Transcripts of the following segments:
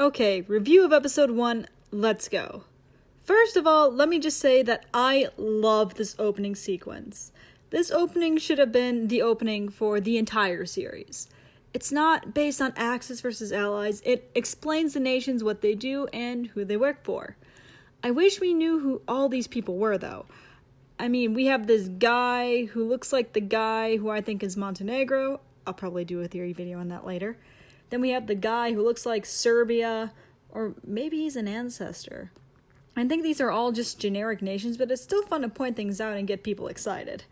Okay, review of episode 1, let's go. First of all, let me just say that I love this opening sequence. This opening should have been the opening for the entire series. It's not based on Axis versus Allies, it explains the nations what they do and who they work for. I wish we knew who all these people were, though. I mean, we have this guy who looks like the guy who I think is Montenegro. I'll probably do a theory video on that later. Then we have the guy who looks like Serbia, or maybe he's an ancestor. I think these are all just generic nations, but it's still fun to point things out and get people excited.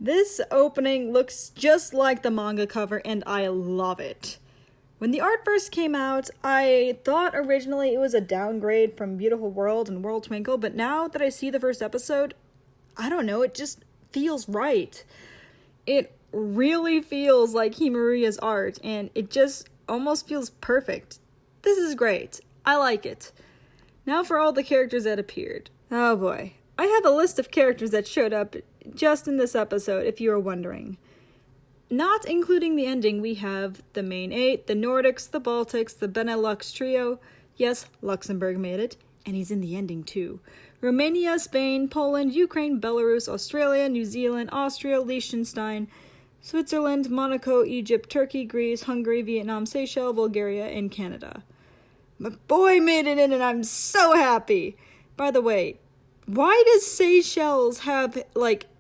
This opening looks just like the manga cover, and I love it. When the art first came out, I thought originally it was a downgrade from Beautiful World and World Twinkle, but now that I see the first episode, I don't know, it just feels right. It really feels like Himaria's art, and it just almost feels perfect. This is great. I like it. Now for all the characters that appeared. Oh boy. I have a list of characters that showed up just in this episode, if you were wondering. Not including the ending, we have the main 8, the Nordics, the Baltics, the Benelux trio. Yes, Luxembourg made it, and he's in the ending too. Romania, Spain, Poland, Ukraine, Belarus, Australia, New Zealand, Austria, Liechtenstein, Switzerland, Monaco, Egypt, Turkey, Greece, Hungary, Vietnam, Seychelles, Bulgaria, and Canada. My boy made it in and I'm so happy! By the way, why does Seychelles have,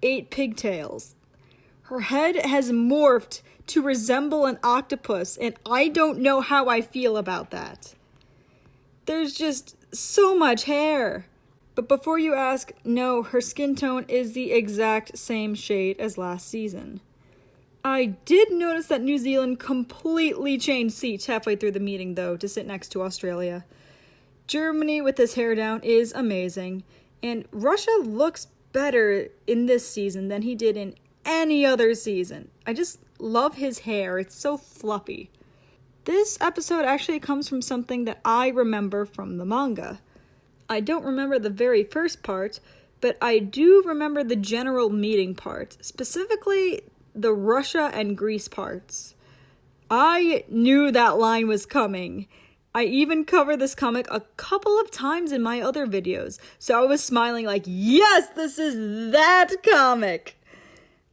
8 pigtails? Her head has morphed to resemble an octopus, and I don't know how I feel about that. There's just so much hair. But before you ask, no, her skin tone is the exact same shade as last season. I did notice that New Zealand completely changed seats halfway through the meeting, though, to sit next to Australia. Germany with his hair down is amazing, and Russia looks better in this season than he did in any other season. I just love his hair, it's so fluffy. This episode actually comes from something that I remember from the manga. I don't remember the very first part, but I do remember the general meeting part, specifically the Russia and Greece parts. I knew that line was coming. I even covered this comic a couple of times in my other videos, so I was smiling like, yes, this is that comic!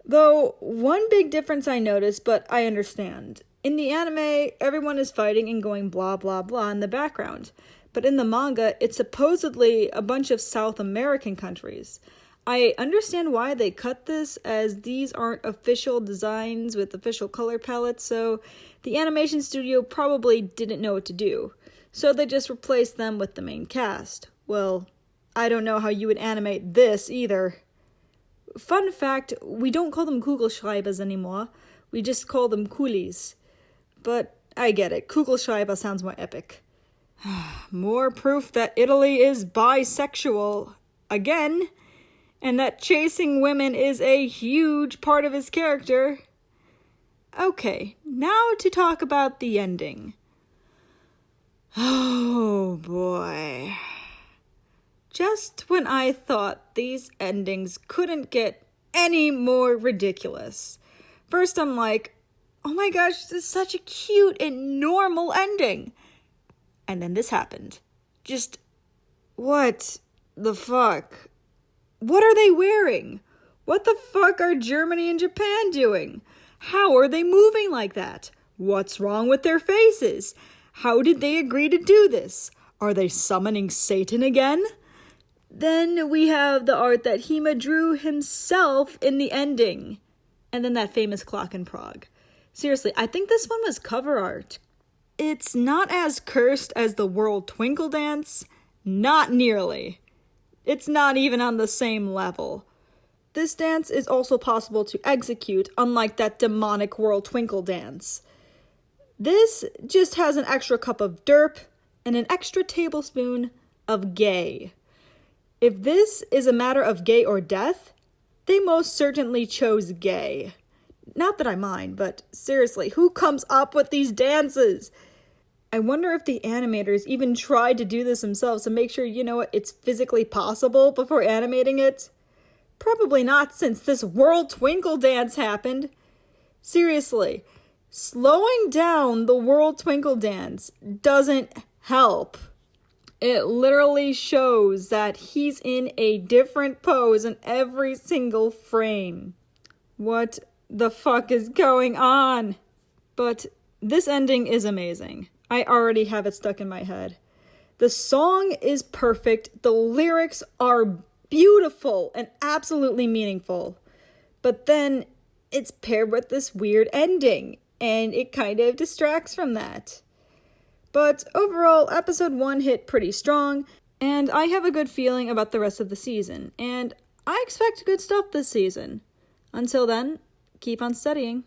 Though, one big difference I noticed, but I understand. In the anime, everyone is fighting and going blah blah blah in the background. But in the manga, it's supposedly a bunch of South American countries. I understand why they cut this, as these aren't official designs with official color palettes, so the animation studio probably didn't know what to do. So they just replaced them with the main cast. Well, I don't know how you would animate this either. Fun fact, we don't call them Kugelschreibers anymore, we just call them Coolies. But I get it, Kugelschreiber sounds more epic. More proof that Italy is bisexual again, and that chasing women is a huge part of his character. Okay, now to talk about the ending. Oh boy. Just when I thought these endings couldn't get any more ridiculous. First I'm like, oh my gosh, this is such a cute and normal ending. And then this happened. Just, what the fuck? What are they wearing? What the fuck are Germany and Japan doing? How are they moving like that? What's wrong with their faces? How did they agree to do this? Are they summoning Satan again? Then we have the art that Hima drew himself in the ending. And then that famous clock in Prague. Seriously, I think this one was cover art. It's not as cursed as the World Twinkle Dance. Not nearly. It's not even on the same level. This dance is also possible to execute, unlike that demonic World Twinkle Dance. This just has an extra cup of derp and an extra tablespoon of gay. If this is a matter of gay or death, they most certainly chose gay. Not that I mind, but seriously, who comes up with these dances? I wonder if the animators even tried to do this themselves to make sure, it's physically possible before animating it. Probably not, since this World Twinkle Dance happened. Seriously, slowing down the World Twinkle Dance doesn't help. It literally shows that he's in a different pose in every single frame. What the fuck is going on? But this ending is amazing. I already have it stuck in my head. The song is perfect. The lyrics are beautiful and absolutely meaningful. But then it's paired with this weird ending, and it kind of distracts from that. But overall, episode 1 hit pretty strong, and I have a good feeling about the rest of the season, and I expect good stuff this season. Until then, keep on studying.